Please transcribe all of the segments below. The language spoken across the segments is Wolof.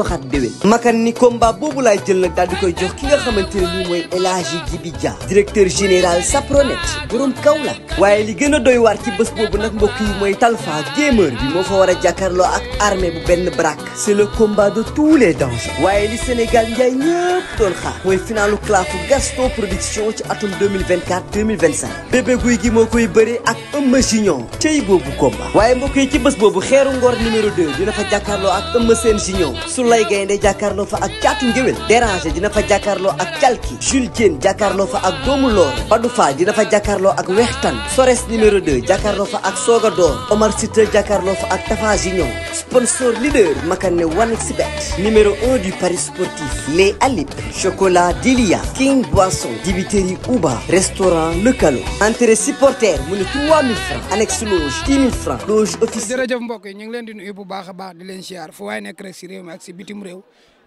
waxaat déwén makan ni combat boobu laay jël nag daal di koy jox ki nga xamante ne nii mooy El Hadji Djibi Dia directeur général Sapronet borom Kaolack waaye li gën a doy waar ci bés boobu nag mbokk yi mooy Talfa gamer bi moo fa war a jàkkaarloo ak armée bu benn brak c'est le combat de tous les dangers waaye li Sénégal njaay ñëpp doon xaar mooy finalu clafu Gaston Production ci atum 2024-2025 bébé guy gi moo koy bëre ak Eumeu Junior cey boobu combat waaye mbokk yi ci bés boobu xeeru ngor numéro 2 dina fa jàkkaarloo ak Eumeu Sène Junior Soulay Gaynde jàkkaarloo fa ak Caatu Ngéwél Déranger dina fa jàkkaarloo ak Calki Jules Diène jàkkaarloo fa ak Doomu Loor Badou Fall dina fa jàkkaarloo ak Wextan Sores numéro 2 jàkkaarloo fa ak Soga Door Omar Sita jàkkaarloo fa ak Tafa Junior sponsor leader Makane 1xBet numéro 1 du Paris sportif les Alip chocolat Delia King Boisson dibiterie Uba restaurant Le Calo entrée supporter mu ne 3000 francs annexe loge 10 000 francs loge officielle. jërëjëf mbokk yi ñu ngi leen di nuyu bu baax a baax di leen siyaar fu waaye nekk rek si réew mi ak si bitim réew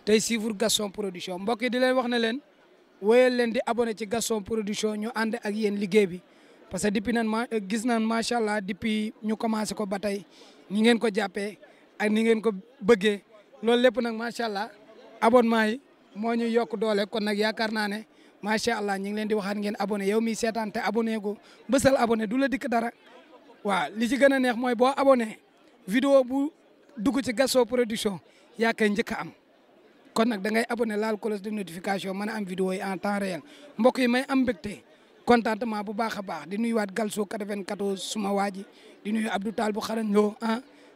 tey suivre Gaston Production mbokk yi di leen wax ne leen wéyal leen di abonné ci Gaston Production ñu ànd ak yéen liggéey bi parce que depuis nan ma gis naan macha allah depuis ñu commencé ko ba tey ni ngeen ko jàppee ak ni ngeen ko bëggee loolu lépp nag macha allah abonnement yi moo ñu yokk doole kon nag yaakaar naa ne macha allah ñu ngi leen di waxaat ngeen abonné yow mi seetaan te abonné go bësal abonné du la dikk dara waaw li ci gën a neex mooy boo abonné vidéo bu dugg ci Gaston Production yaa koy njëkk a am kon nag da ngay abonné laal cloche de notification mën a am vidéo yi en temps réel mbokk yi may am mbégte contentement bu baax a baax di nuyuwaat Galso 94 suma waa ji di nuyu Abdou Tall bu xarañ loo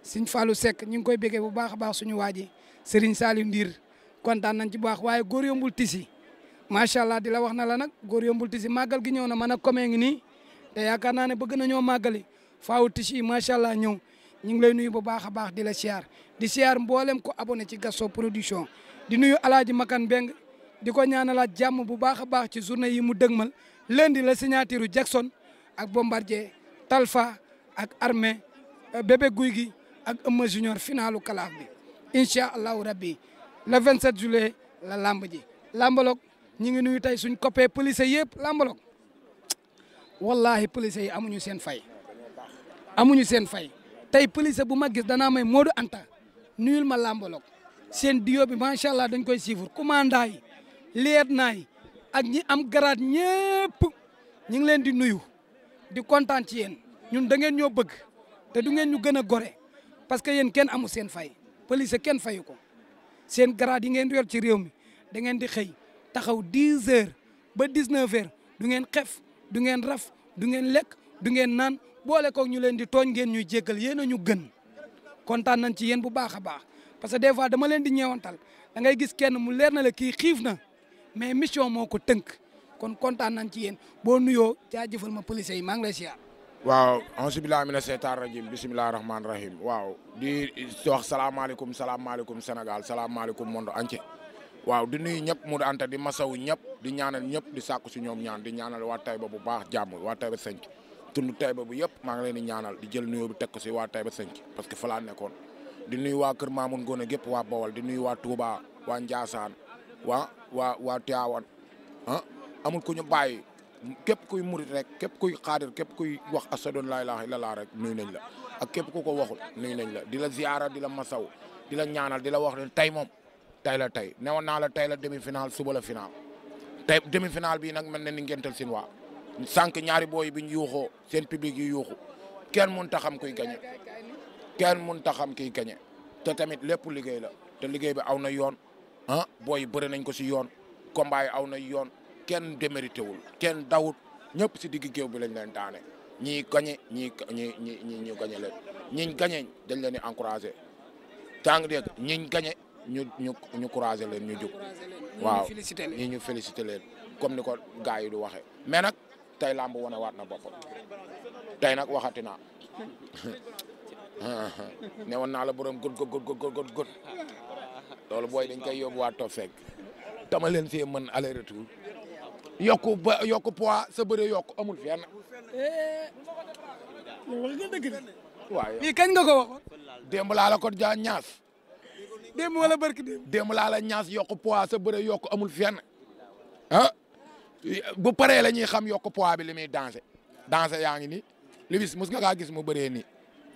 Sëñ Fallou Seck ñu ngi koy béggee bu baax a baax suñu waa ji Serigne Saliou Ndir kontaan nañ ci bu baax waaye góor yombul tisi macha allah di la wax na la nag góor yombul tisi màggal gi ñëw na man a comee ngi nii te yaakaar naa ne bëgg nañoo màggali faaw tisi yi macha allah ñëw ñu ngi lay nuyu bu baax a baax di la siyaar di siyaar mboolem ko abonné ci Gaston Production di nuyu Alaaji Makan Beng di ko ñaanalaat jàmm bu baax a baax ci journée yi mu dëgmal lundi la signature Jackson ak Bombardier Talfa ak armée bébé guy gi ak Eumeu Junior finalu kalaaf bi incha allahu rabbi le 27 juillet la lamb ji lambalog ñi ngi nuyu tey suñ coppee police yëpp lambalog wallahi police yi amuñu seen fay tey police bu ma gis danaa may Modou Anta nuyul ma lambalog seen dio bi macha allah dañ koy suivre commandant yi lieutenant yi ak ñi am grade ñëpp ñu ngi leen di nuyu di kontaan ci yéen ñun da ngeen ñoo bëgg te du ngeen ñu gën a gore parce que yéen kenn amu seen fay police kenn fayu ko seen grade yi ngeen yor ci réew mi da ngeen di xëy taxaw 10 heures ba 19 heures du ngeen xef du ngeen raf du ngeen lekk du ngeen naan boole koog ñu leen di tooñ ngeen ñuy jéggal yéen a ñu gën kontaan nañ ci yéen bu baax a baax parce que des fois dama leen di ñeewantal da ngay gis kenn mu leer na la kii xiif na mais mission moo ko tënk kon kontaan nañ ci yéen boo nuyoo jaajëfal ma police yi maa ngi lay siyaar. waaw auzu billaahi mina seytaani rajiim bismillaahi rahmaani rahiim waaw di wax salaamaaleykum Sénégal salaamaaleykum monde entier waaw di nuyu ñëpp mu anta di masawu ñëpp di ñaanal ñëpp di sàkku si ñoom ñaan di ñaanal waa Taïba bu baax jàmm waa Taïba Sënc tund Taïba bu yëpp maa ngi leen di ñaanal di jël nuyoo bi teg ko si waa Taïba Sënc parce que fa laa nekkoon di nuyu waa Kër Mamoun Ngone gépp waa Bawol di nuyu waa Touba waa Ndiassane waa Tivaouane amul ku ñu bàyyi képp kuy murit rek képp kuy xaadir képp kuy wax ashadu an laa ilaaha illallaah rek nuyu nañ la ak képp ku ko waxul nuyu nañ la di la ziyaara di la masaw di la ñaanal di la wax ne tey moom tey la tey newoon naa la tey la demi final suba la final tey demi final bii nag mel na ni ngental sin waa sànq ñaari booy bi ñu yuuxoo seen public yi yuuxu kenn mun ta xam kuy gañe te tamit lépp liggéey la te liggéey bi aw na yoon booy bëri nañ ko si yoon combat yi aw na yoon kenn démérité wul kenn dawut ñëpp si digg géew bi lañ leen daane ñii gañe ñii gañe leen ñiñ gañe dañ leen di encouragé tàng dégg ñiñ gañe ñu couragé leen ñu jóg waaw ñii ñu félicité leen comme ni ko gars yi du waxee mais nag tey làmb wane waat na boppam tey nag waxati naa ne woon naa la borom gët loolu booy dañ koy yóbbuwaat toog fekk tama leen see mën aller retour yokku poids sa bëre yokku amul fenn. loolu nga dëgg de. waaye lii kañ nga ko waxoon. démb laa la ko jaa ñaas. démb wala barki démb. démb laa la ñaas yokku poids sa bëre yokku amul fenn bu paree la ñuy xam yokku poids bi li muy dansé yaa ngi ni Liss mos nga kaa gis mu bëree nii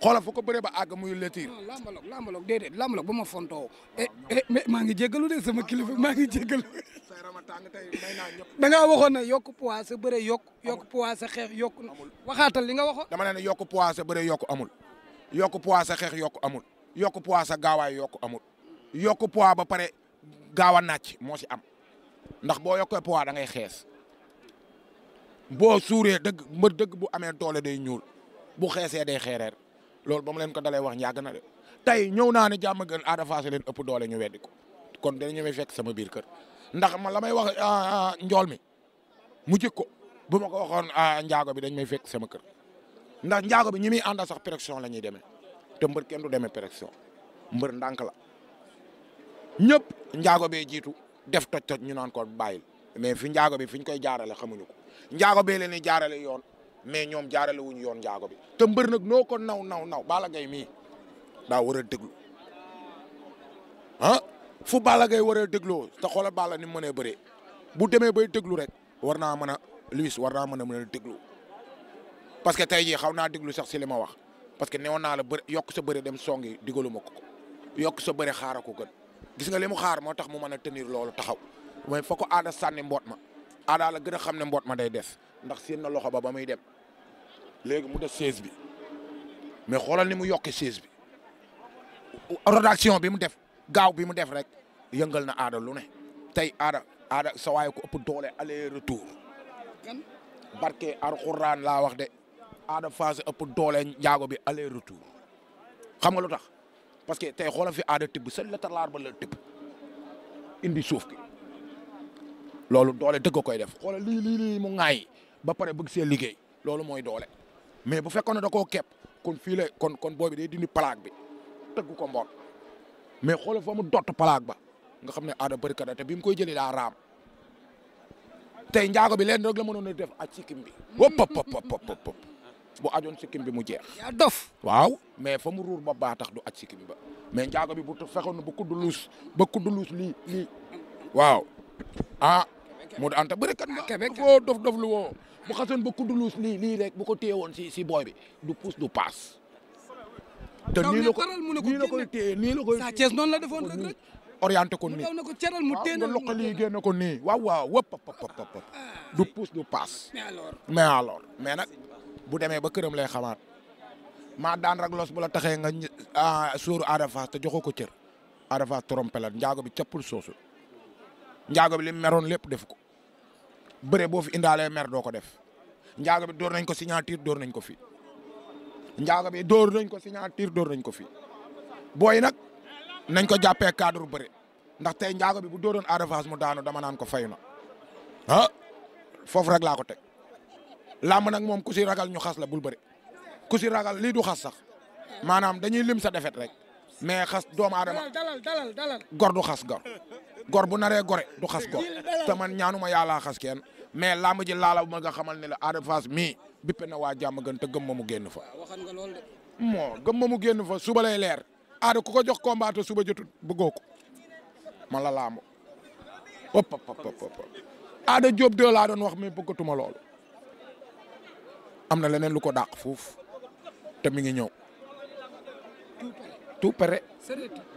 xoolal fa ko bëree ba àgg muy letiir. non lambaloog déedéet lambaloog ba ma fontoo mais maa ngi jéggalu de sama kilifa maa ngi jéggalu da ngaa waxoon ne yokk poids sa bëre yokk poids sa xeex yokk waxaatal li nga waxoon. dama ne yokk poids sa bëre yokk amul yokk poids sa xeex yokk amul yokk poids sa gaawaay yokk amul yokk poids ba pare gaaw a nàcc moo si am ndax boo yokkee poids da ngay xees boo suuree dëgg bu amee doole day ñuul bu xeesee day xeereer loolu ba mu leen ko dalee wax yàgg na de tey ñëw naa ne jàmm gën Ada Fass leen ëpp doole ñu weddi ko kon dañu ñëwee fekk sama biir kër ndax man la may wax njool mi mu jëkk ko bu ma ko waxoon njaago bi dañ may fekk sama kër ndax njaago bi ñi muy àndal sax pression la ñuy demee te mbër kenn du demee pression mbër ndànk la ñëpp njaago bee jiitu def toj ñu naan ko bàyyil mais fi njaago bi fi ñu koy jaarale xamuñu ko njaago bee leen di jaarale yoon mais ñoom jaarale wuñu yoon njaago bi te mbër nag noo ko naw Balla Gaye mii daa war a déglu fu Balla Gaye war a dégloo te xoolal Balla ni mu mënee bëree bu demee bay déglu rek war naa mën a Luis war naa mën a déglu parce que tey jii xaw naa déglu sax si li ma wax parce que newoon naa la bëri yokk sa bëri dem songi digalu ma ko yokk sa bëri xaara ko gën gis nga li mu xaar moo tax mu mën a tenir loolu taxaw mooy fa ko Ada sànni mboot ma Ada la gën a xam ne mboot ma day des ndax seen na loxo ba muy dem léegi mu def 16 bi mais xoolal ni mu yokkee 16 bi rotation bi mu def gaaw bi mu def rek yëngal na Ada lu ne tey Ada sa waay ko ëpp doole aller retour barke Alxuraan laa wax de Ada Fass ëpp doole njaago bi aller retour xam nga lu tax parce que tey xoolal fi Ada tibb sa latalaar ba la tibb indi suuf ki loolu doole dëgg koy def xoolal lii mu ŋaay ba pare bëgg see liggéey loolu mooy doole mais bu fekkoon ne da koo kepp kon fii la kon booy bi day dindi plaque bi tëgg ko mboot mais xoolal fa mu dott plaque ba nga xam ne Ada bërikat la te bi mu koy jëlee daa raam tey njaago bi leen rek la mënoon a def ak sikkim bi wop bu ajoon sikkim bi mu jeex. yaa dof. waaw mais fa mu ruur ba baa tax du aj sikkim ba mais njaago bi bu fekkoon ne ba kudd luus lii waaw mu da anta bërikat nga foo dof lu woo bu xasoon ba kudd luus lii rek bu ko téye woon si booy bi du pousse du passe. te nii la koy téye nii la koy Sa Thiès noonu la defoon rek orienté ko nii daw na ko ceral mu téye nga loqal lii génne ko nii waaw wëpp du pousse du passe mais alors mais nag bu demee ba këram lay xamaat maa daan raglos bu la taxee nga sóoru Ada Fass te joxoo ko cër Ada Fass trompé la njaago bi cappul soosu njaago bi li meroon lépp def ko bëre boo fi indaalee mer doo ko def njaago bi door nañ ko signature door nañ ko fi njaago bi door nañ ko signature door nañ ko fi booy nag nañ ko jàppee cadre bëre ndax tey njaago bi bu dooroon Ada Fass mu daanu dama naan ko fayu na foofu rek laa ko teg làmb nag moom ku si ragal ñu xas la bul bëre ku si ragal lii du xas sax maanaam dañuy lim sa defet rek mais xas doomu aadama dalal gor du xas gor bu naree gore du xas gor te man ñaanuma yàllaa xas kenn mais làmb ji laala ma nga xamal ne la Ada Fass mii bippe na waa jàmm gën te gëm ma mu génn fa waxan nga lool de moo gëm ma mu génn fa suba lay leer Ada ku ko jox combat te suba jotut bëggoo ko man la làmb hop Ada Diop 2 laa doon wax mais bëggatuma loolu am na leneen lu ko dàq foofu te mi ngi ñëw tout pare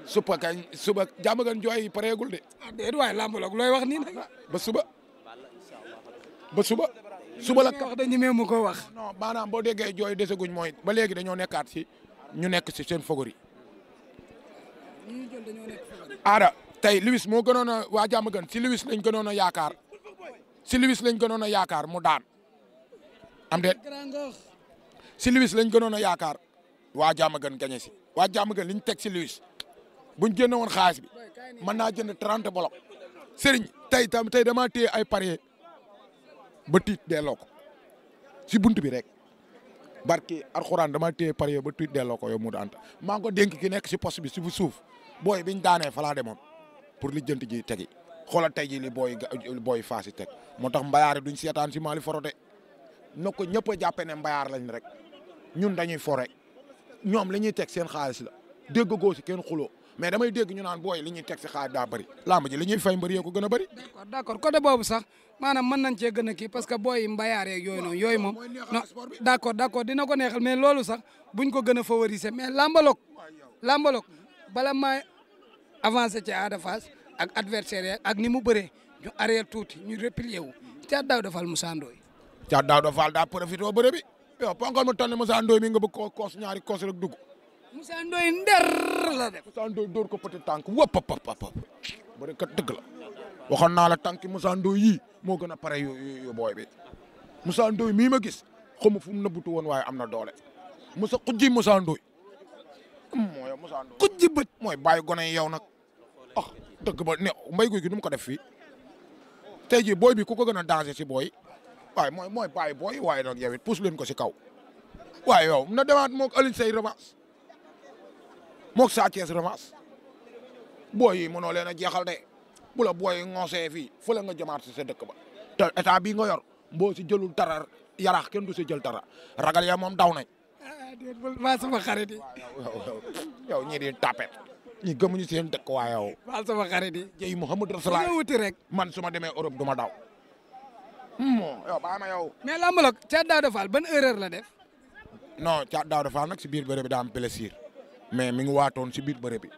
suba jàmm gan jooy pareegul de. déet waay lamb la looy wax nii nag. ba suba la wax dañu mee mu ko wax. non maanaam boo déggee jooy deseguñ mooy ba léegi dañoo nekkaat si ñu nekk si seen favori. Ada tey Lewis moo gënoon a waa jàmm gan si Lewis lañ gënoon a yaakaar mu daan am déet si Lewis lañ gënoon a yaakaar waa jàmm gan gañe si waa jàmm gan liñ teg si Lewis buñ génne woon xaalis bi mën naa jënd 30 bolok Serigne tey damaa téye ay parier ba tiit delloo ko si bunt bi rek barki Alxuraan damaa téye parier ba tiit delloo ko yow mu daan maa ngi ko dénk ki nekk si poste bi si fu suuf booy biñ daanee fa laa demoon pour li jënt ji tegi xoolal tey ji li booy faasi teg moo tax mbayaar duñ seetaan si Mali forote na ko ñëpp a jàppee ne mbayaar lañ rek ñun dañuy fo rek ñoom li ñuy teg seen xaalis la dégg goo si kenn xuloo mais damay dégg ñu naan booy li ñuy teg si xaar daa bëri lamb ji li ñuy fay mbër yee ko gën a bëri. d'accord côté boobu sax maanaam mën nañ cee gën a kii parce que booy mbayaar yeeg yooyu noonu yooyu moom non d'accord dina ko neexal mais loolu sax buñ ko gën a favoriser mais lambaloog bala maa avancé ci Ada Fass ak adversaire ak ni mu bëree ñu arrière tuuti ñu replier wu Thiatou Daouda Fall Moussa Ndoye. Thiatou Daouda Fall daa profité bëre bi yow ponkal mu toll ne Moussa Ndoye mi nga bëgg koo koos ñaari koos rek dugg. Moussa Ndoye nder la def. Moussa Ndoye dóor ko petit tànk wëpp bëri kat dëgg la waxoon naa la tànki Moussa Ndoye yii moo gën a pare yu booy bi Moussa Ndoye mii ma gis xaw ma fu mu nëbbutu woon waaye am na doole xujji Moussa Ndoye mooy Moussa Ndoye xujji bët mooy bàyyi gone yi yow nag dëgg ba ne mbay guy gi nu mu ko def fii tey jii booy bi ku ko gën a danger si booy waaye mooy bàyyi booy waaye nag yow it pousse leen ko si kaw waaye yow na demaat moog Alioune Seye revanche moog Sa Thiès revanche booy yi mënoo leen a jeexal de bu la booy yi ngoosee fii fële nga jëmaat si sa dëkk ba te état bii nga yor boo si jëlul dara yaraax kenn du si jël dara ragal ya moom daw nañ. maa sama xarit yi. yow ñii di tapet ñi gëmuñu seen dëkk waa yow. maa sama xarit yi. jëy Mouhamed Rasulullah wuti rek. man su ma demee Europe du ma daw. yow bàyyi ma yow. mais lambaloog Thiatou Daouda Fall ban erreur la def. non Thiatou Daouda Fall nag si biir bëre bi daa am plaisir mais mi ngi waatoon si biir bëre bi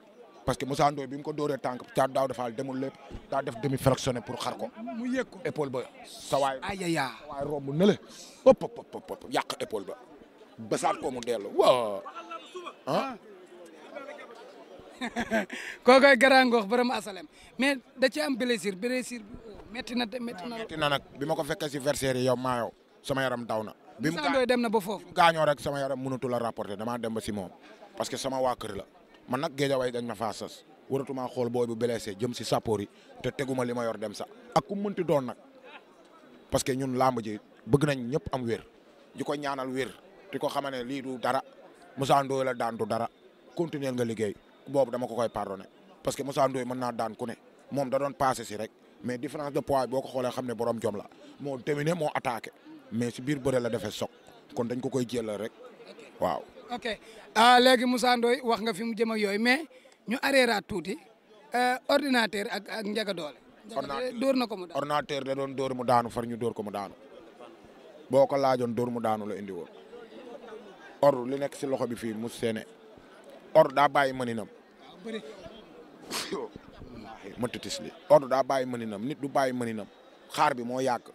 parce que Moussa Ndoye bi mu ko dóoree tànk Thiatou Daouda Fall demul lépp daa def demi fractionné pour xar ko. mu yëg ko épaule ba sa waay. ayaya sa waay romb na le hop yàq épaule ba basaat ko mu dellu waaw ah. kookoy Grand Ngokh borom asalem mais da ci am blessure bi métti na nag bi ma ko fekkee si versaire yi yow maa yow sama yaram daw na. bi mu dem na ba foofu. gaañoo rek sama yaram mënatu la rapporter damaa dem ba si moom parce que sama waa kër la man nag géejawaay dañ ma faa sas waratuma xool booy bu blessé jëm si sappoor yi te teguma li ma yor dem sax ak ku mënti doon nag parce que ñun làmb ji bëgg nañ ñëpp am wér di ko ñaanal wér di ko xamane lii du dara Moussa Ndoye la daan du dara continuer nga liggéey boobu dama ko koy pardonné parce que Moussa Ndoye mën naa daan ku ne moom da doon passé si rek mais différence de poids boo ko xoolee xam ne borom jom la moo terminé moo attaqué mais si biir bëre la defee soog kon dañ ko koy jëlal rek waaw. ok léegi Moussa Ndoye wax nga fi mu jëm ak yooyu mais ñu arrêté tuuti ordinateur ak Ndiaga Dolé. dóor na ko mu daanu ordinateur da doon dóor mu daanu far ñu dóor ko mu daanu boo ko laajoon dóor mu daanu la indi woon ordre li nekk si loxo bi fii mu seene ordre daa bàyyi mëninam. ma titis li ordre daa bàyyi mëninam nit du bàyyi mëninam xaar bi moo yàgg.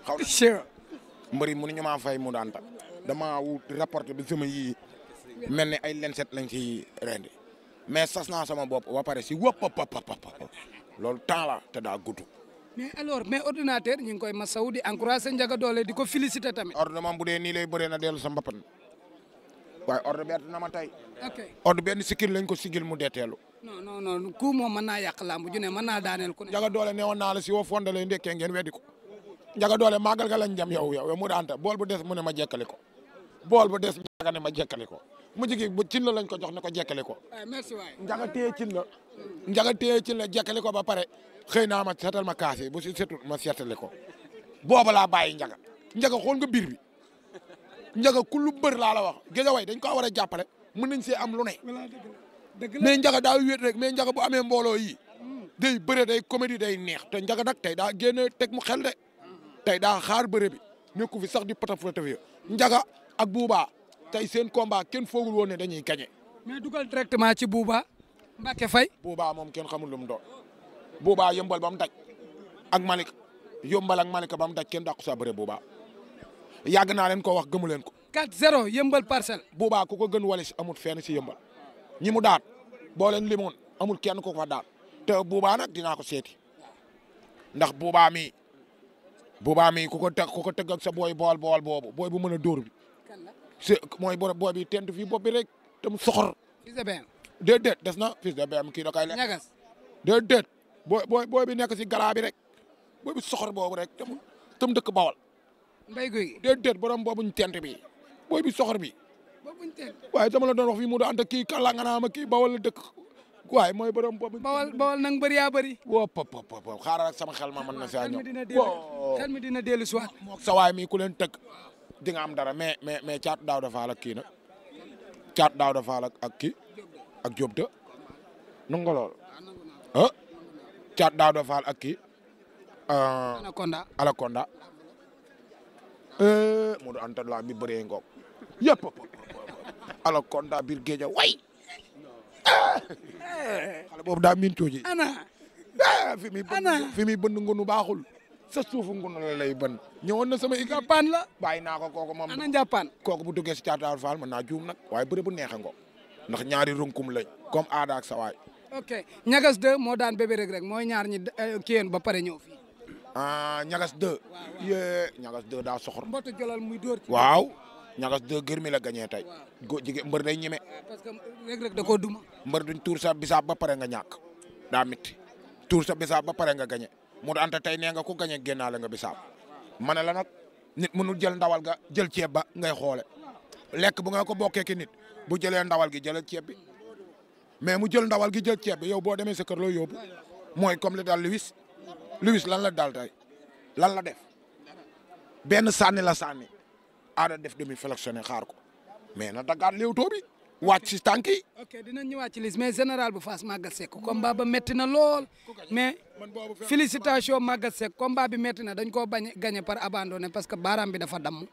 xaw na mbëri mënuñu maa fay mu daan ta dama wut rapporté bi sama yii mel ni ay lenset lañ ci rendi mais sas naa sama bopp ba pare si wëpp loolu temps la te daa gudd. mais ordinateur ñu ngi koy masawu di encouragé Ndiaga Dolé di ko félicité tamit. ordre moom bu dee nii lay bëree na dellu sa mbappan waaye ordre bett na ma tey. ok ordre benn sikil lañ ko sigil mu deeteelu. non ku moom mën naa yàq làmb ju ne mën naa daaneel ku ne. Ndiaga Dolé ne woon naa la si woo fonde lay ndekkee ngeen weddi ko Ndiaga Dolé màggal ga lañ jam yow mu daanta bool bu des mu ne ma jekkali ko bool bu des Ndiaga ne ma jekkali ko mu jigi bu cin la lañ ko jox ne ko jekkali ko. merci waay Ndiaga téye cin la. Ndiaga téye cin la jekkali ko ba pare xëy naa ma seetal ma kaas yi bu si setul ma seetali ko booba laa bàyyi Ndiaga xool nga biir bi Ndiaga ku lu bër laa la wax Guédiawaye dañ ko war a jàppale mën nañ see am lu ne. mais Ndiaga daa wéet rek mais Ndiaga bu amee mbooloo yi day bëre day comédie day neex te Ndiaga nag tey daa génne teg mu xel de tey daa xaar bëre bi nekku fi sax di patafatafi Ndiaga ak Bouba tey seen combat kenn foogul woon ne dañuy gagné. mais dugal directement ci Bouba Mbacke Faye. Bouba moom kenn xamul lu mu doon Bouba yëmbal ba mu daj ak Malick yëmbal ak Malick ba mu daj kenn dàqu sa bëre Bouba yàgg naa leen ko wax gëmu leen ko. 4-0 yëmbal parcelle. Bouba ku ko gën walis amul fenn si yëmbal ñi mu daan boo leen limoon amul kenn ku ko fa daan te Bouba nag dinaa ko seeti ndax Bouba mii ku ko tëgg ak sa booy bool boobu booy bu mën a dóor bi mooy booy bi tent fii bopp bi rek te mu soxor. fils de BM. déedéet des na fils de BM kii da koy lekk. ñagas. déedéet booy bi nekk si galaa bi rek booy bi soxor boobu rek te mu dëkk Bawol. mbay guy gi. déedéet borom boobuñ tent bi booy bi soxor bi. boobuñ tent. waaye dama la doon wax fii mu doon ànd kii kàllaa nga naa ma kii Bawol la dëkk waaye mooy borom boobu. Bawol nag bëri yaa bëri. woo pop xaaral ak sama xel ma mën na saa ñëw. xel mi dina dellu si waat. sa waay mi ku leen tëgg di nga am dara mais caatu Daouda Fall ak kii nag caatu Daouda Fall ak kii ak Diop de nangu nga lool ah caatu Daouda Fall ak kii. Anaconda. Modou Anta la mi bëree ngoog yëpp Anaconda biir géej way xale boobu daa miin tuuti. fi muy bënn ngunu baaxul sa suufu ngunu la lay bënn. ñëwoon na sama Njàppaan la. bàyyi naa ko kooku moom. ana Njàppaan. kooku bu duggee si Caatu Daouda Fall mën naa juum nag waaye bëre bu neexee ngoog ndax ñaari runkum lañ comme aada ak sawaay. ok ñagas 2 moo daan bébé rek mooy ñaar ñi kii ba pare ñëw fii. ñagas 2. yee ñagas 2 daa soxor. mbootu jolal muy dóor. waaw ñagas 2 gër mi la gagné tey. jigéen mbër day ñeme. parce que rek da koo duma. mbër duñ tuur sa bisaab ba pare nga ñàkk daa mitti tuur sa bisaab ba pare nga gagné mu anta tey nee nga ku gagné génnaale nga bisaab ma ne la nag nit mënul jël ndawal ga jël ceeb ba ngay xoole lekk bu nga ko bokkee ki nit bu jëlee ndawal gi jëlal ceeb bi mais mu jël ndawal gi jël ceeb bi yow boo demee sa kër loo yóbbu mooy comme li daal Lewis lan la daal tey lan la def benn sànni la sànni aada def demi flexionné xaar ko mais na daggaat léewtoo bi wàcc si tànk yi. ok dinañ ñëwaat ci liste mais général bu Fass Maguette Seck combat ba métti na lool mais félicitation Maguette Seck combat bi métti na dañ koo bañ gagné par abandonné parce que baaraam bi dafa damm.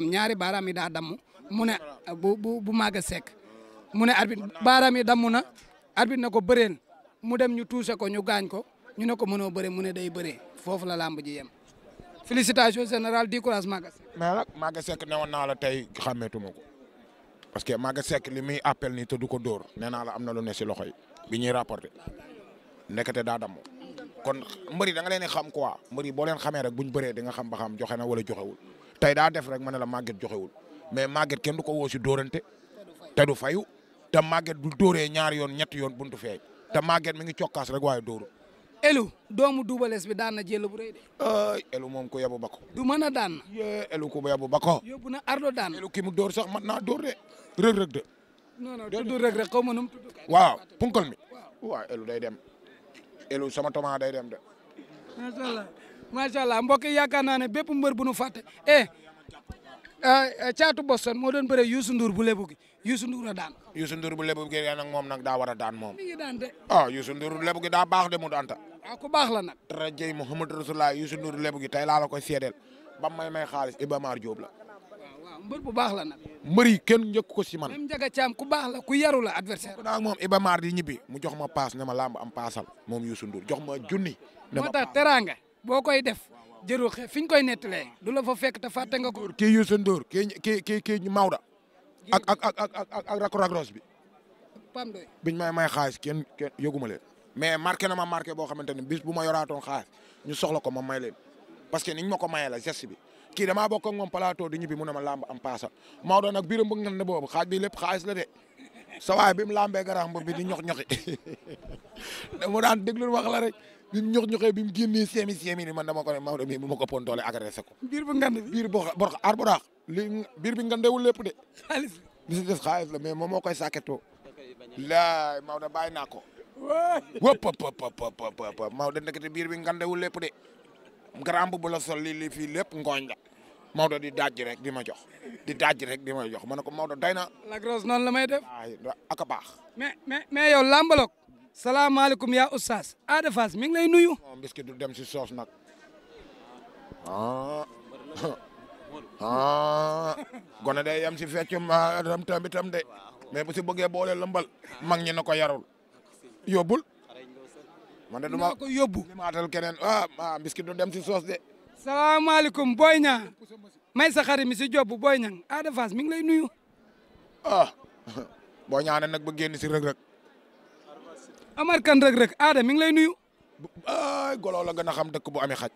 ñaari baaraam yi daa damm mu ne bu Maguette Seck mu ne arbitre baaraam yi damm na arbitre na ko bëreel mu dem ñu tuuse ko ñu gaañ ko ñu ne ko mënoo bëre mu ne day bëree foofu la làmb ji yem félicitation général di courage Maguette Seck. mais nag Maguette Seck newoon naa la tey xàmmeetuma ko. parce que Maguette Seck li muy appel nii te du ko dóor nee naa la am na lu ne si loxo yi bi ñuy rapporté nekkate daa damm kon mbër yi da nga leen xam quoi mbër yi boo leen xamee rek buñ bëree di nga xam ba xam joxe na wala joxewul tey daa def rek ma ne la Maguette joxewul mais Maguette kenn du ko woo si dóorante te du fayu te Maguette du dóoree ñaari yoon ñetti yoon buntu feeñ te Maguette mi ngi cokkaas rek waaye dóoru. Elu doomu Double Less bi daan na jël bu rëy de. Elu moom ko yabu bako. du mën a daan. Elu ko yabu bako. yóbbu na Ardo daan. Elu ki mu dóor sax mat naa dóor de rëg-rëg de. non tudd rëg-rëg xaw ma nu mu tudd. waaw punkal mi. waaw Elu day dem Elu sama toma day dem de. macha allah mbokk yi yaakaar naa ne bépp mbër bu nu fàtte caatu Boston moo doon bëre Youssou Ndour bu lebu gi Youssou Ndour a daan. Youssou Ndour bu lebu gi nag moom nag daa war a daan moom. mi ngi daan de. Youssou Ndour bu lebu gi daa baax de mu danta. ku baax la nag. Rajay Mouhamadou Rasulullah Youssou Ndour lebu gi tey laa la koy seedeel ba may xaalis Iba Mar Diop la. waaw mbër bu baax la nag. mbër yi kenn njëkk ko si man. même Ndiaga Thiam ku baax la ku yaru la adversaire. ku moom Iba Mar di ñibbi mu jox ma paas ne ma lamb am paasal moom Youssou Ndour jox ma junni. moo tax teraanga boo koy def jërul xe fi ñu koy nettalee du la fa fekk te fàtte nga ko. kii Youssou Ndour kii Maodo. ak Ragros bi. Pam doy biñ may xaalis kenn yëguma leen. mais marqué na ma marqué boo xamante ne bis bu ma yoraatoon xaalis ñu soxla ko ma may leen parce que niñ ma ko mayee la geste bi kii damaa bokk ak moom plateau di ñibbi mu ne ma lamb am paasal Maodo nag biiram bëgg ne boobu xaaj bi lépp xaalis la de sa waay bi mu lambee garaax mbër bi di ñox-ñoxi dama daan déglu wax la rek bi mu ñox-ñoxee bi mu génnee seemi ni man dama ko ne Maodo mii bu ma ko pontoole agressé ko. biir bu ngand bi biir boo ar bu daax li biir bi ngandewul lépp de. xaalis li si des xaalis la mais moom moo koy sàkketoo. laay Maodo bàyyi naa ko. wëpp Maodo ndekete biir bi ngandewul lépp de. garamb bu la sol lii fii lépp ngooñ la. Maodo di dajji rek di ma jox ma ne ko Maodo day na. la grosse noonu la may def. ak a baax. mais yow lambaloog. salaamaaleykum yaa oustaz Ada Fass mi ngi lay nuyu. moom biscuit du dem si soos nag. gone day yem si feccum ram tam de mais bu si bëggee boole lëmbal mag ñi na ko yarul yóbbul. man de du ma ko yóbbu. limaatal keneen biscuit du dem si soos de. salaamaaleykum Boy Niang may sa xarit mi si job Boy Niang Ada Fass mi ngi lay nuyu. Boy Niang nag ba génn si rëg-rëg. Amar kan rëg-rëg Ada mi ngi lay nuyu. golo la gën a xam dëkk bu amee xaj.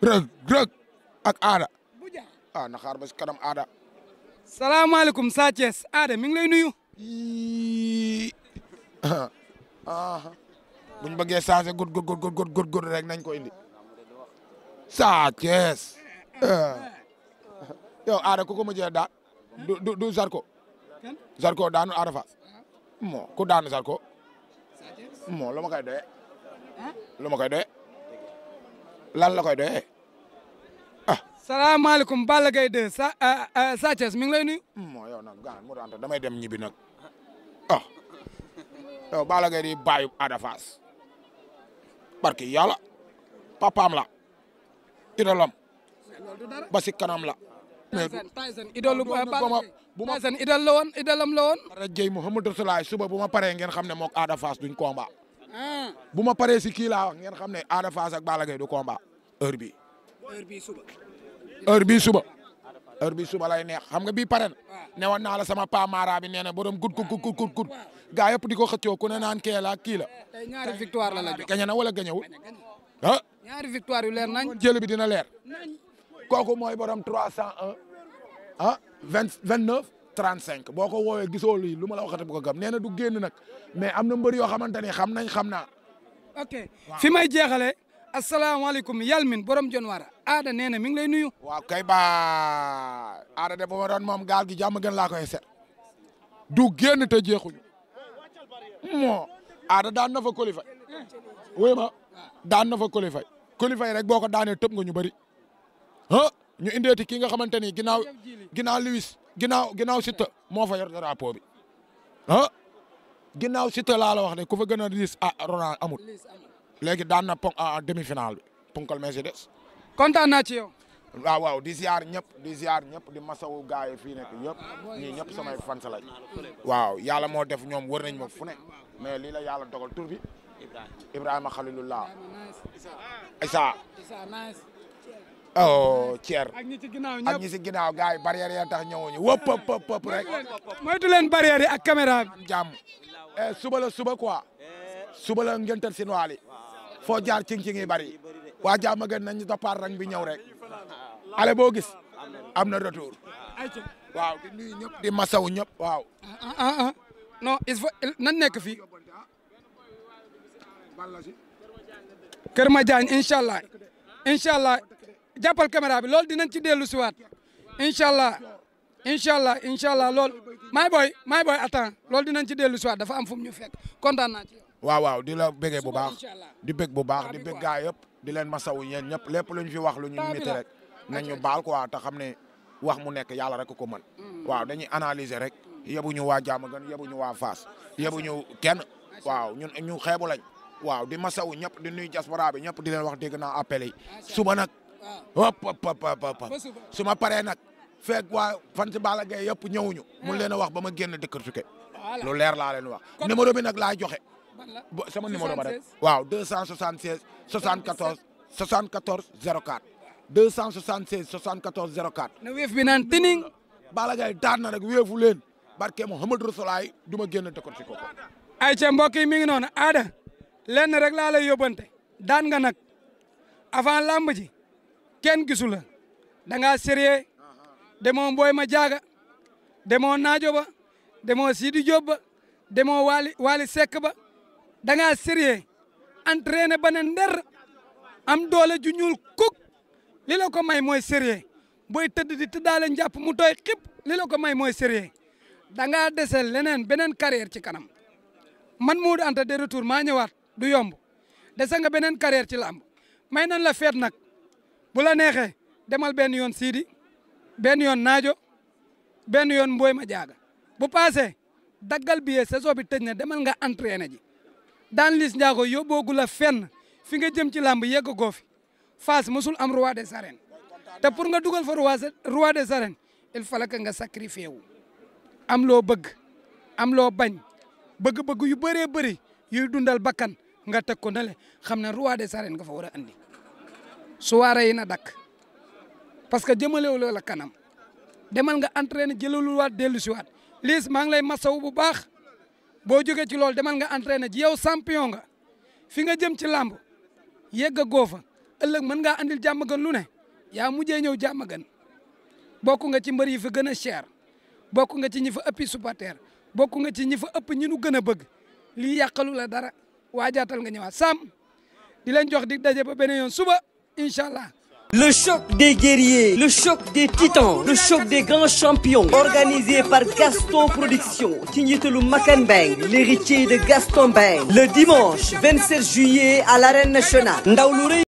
rëg ak Ada. na xaar ba si kanam Ada. salaamaaleykum Sa Thiès Ada mi ngi lay nuyu. buñ bëggee changé góor rek nañ ko indi. Sa Thiès. yow Ada ku ko mujjee daan du Zarko. Zarko daanu Ada Fass. ku daanu Zarko. lu ma koy doyee. lan la koy doyee. salaamaaleykum Balla Gaye 2 Sa Thiès mi ngi lay nuyu. moo yow nag gaan mu daan damay dem ñibbi nag ah yow Balla Gaye di bàyyi Ada Fass barki yàlla papaam la idolam ba si kanam la. Tyson idolu Tyson idol la woon idolam la woon. rajey Mouhamadou Rasulaay suba bu ma paree ngeen xam ne mook Ada Fass duñ combat. bu ma paree si kii laa wax ngeen xam ne Ada Fass ak Balla Gaye du combat heure bii. heure bii suba lay neex xam nga bii pare na. newoon naa la sama pa mara bi nee na borom gud gaa yëpp di ko xëccoo ku ne naan kee la kii la. tey ñaari victoire la jox gañe na wala gañewul ah. ñaari victoire yu leer nañ. jël bi dina leer. kooku mooy borom 301 ah 29 35 boo ko woowee gisoo lii lu ma la waxati bu ko gëm nee na du génn nag mais am na mbër yoo xamante ni xam naa. ok fi may jeexalee. asalaamaaleykum Yalmin borom Jonwaara Ada nee na mi ngi lay nuyu. waaw kay ba Ada de bu ma doon moom gaal gi jàmm gën laa koy set du génn te jeexuñu moo Ada daan na fa qualifié wéy ma daan na fa qualifié rek boo ko daanee tëb nga ñu bëri ah ñu indeeti ki nga xamante ni ginnaaw Lewis ginnaaw Siteu moo fa yor drapeau bi ah ginnaaw Siteu laa la wax de ku fa gën a riis Ronald amul. léegi daan na demi-finale bi punkal Mercedes. kontaan naa ci yow. waaw di ziar ñëpp di masawu gaay yi fii nekk yëpp ñii ñëpp samay fans lañ. waaw yàlla moo def ñoom wër nañ ma fu ne mais lii la yàlla dogal tur bi Ibrahima Khalilullah Issa oh Thier ak ñi ci ginnaaw ñëpp ak ñi si ginnaaw gaay yi barrière ya tax ñëwuñu wëpp rek. moytu leen barrière yi ak caméra bi. jàmm suba quoi suba la ngental sin waali foo jaar cing-cing yi bari waa jàmm gën nañ ñu toppaat rang bi ñëw rek ale boo gis am na retour waaw di nuyu ñëpp di masawu ñëpp waaw. non il faut nan nekk fii Kër Madiagne incha allah jàppal caméra bi loolu dinañ ci dellu si waat incha allah loolu may boy attends loolu dinañ ci dellu si waat dafa am fu mu ñu fekk kontaan naa ci yow. waaw di la bëggee bu baax di bëgg bu baax di bëgg gaa yëpp di leen masawu yéen ñëpp lépp lu ñu fi wax lu ñu métti rek nañ ñu baal quoi te xam ne wax mu nekk yàlla rek ko mën. waaw dañuy analyser rek yebuñu waa Diamaguène yebuñu waa Fass yebuñu kenn waaw ñun ñu xeebu lañ waaw di masawu ñëpp di nuyu diaspora bi ñëpp di leen wax dégg naa appel yi suba nag hop su ma paree nag fekk waa fan si Balla Gaye yëpp ñëwuñu mun leen a wax ba ma génn dëkk suke lu leer laa leen wax numéro bi nag laay joxe. sama numéro ba rek waaw 276 74 04 276 74 04. na wéef bi naan tining. Balla Gaye daan na rek wéefu leen barke Mouhamadou Rasulaay du ma génn te ko si kooku. ay ca mbokk yi mi ngi noonu Ada lenn rek laa lay yóbbante daan nga nag avant lamb ji kenn gisu la da ngaa sérieux demoo Mboy ma jaaga demoo Naajo ba demoo Sidi Diop ba demoo Wali Seck ba. da ngaa sérieux entraîné ba ne nder am doole ju ñuul kuk li la ko may mooy sérieux booy tëdd di tëddaale njàpp mu tooy xip li la ko may mooy sérieux da ngaa dese leneen beneen carrière ci kanam man Modou Anta de retour maa ñëwaat du yomb dese nga beneen carrière ci làmb may nan la feet nag bu la neexee demal benn yoon Sidi benn yoon Naajo benn yoon Mboy ma jaaga bu paasee daggal billet saison bi tëj na demal nga entraîné ji daan Liss Ndiago yóbboogu la fenn fi nga jëm ci làmb yegg goo fi Fass mosul am roi des arènes te pour nga dugal fa roi des arènes il fallait que nga sacrifié wu am loo bëgg am loo bañ bëgg-bëgg yu bëree bëri yuy dundal bakkan nga teg ko ne xam ne roi des arènes nga fa war a andi soirée yi na dakk parce que jëmalewu la kanam demal nga entraîné jëlalul waat dellu si waat Liss maa ngi lay masawu bu baax boo jógee ci loolu demal nga entraîné ji yow champion nga fi nga jëm ci làmb yegg a goofa ëllëg mën ngaa andil Diamaguène lu ne yaa mujjee ñëw Diamaguène bokk nga ci mbër yi fa gën a cher bokk nga ci ñi fa ëppi supporter bokk nga ci ñi fa ëpp ñi nu gën a bëgg lii yàqalu la dara waajaatal nga ñëwaat Sam di leen jox di daje ba beneen yoon suba incha allah. Le choc des guerriers, le choc des titans, le choc des grands champions, organisé par Gaston Production, ci njiitalu Makan Mbeng, l'héritier de Gaston Mbeng, le dimanche 27 juillet à l'Arène Nationale. Ndaw lu rëy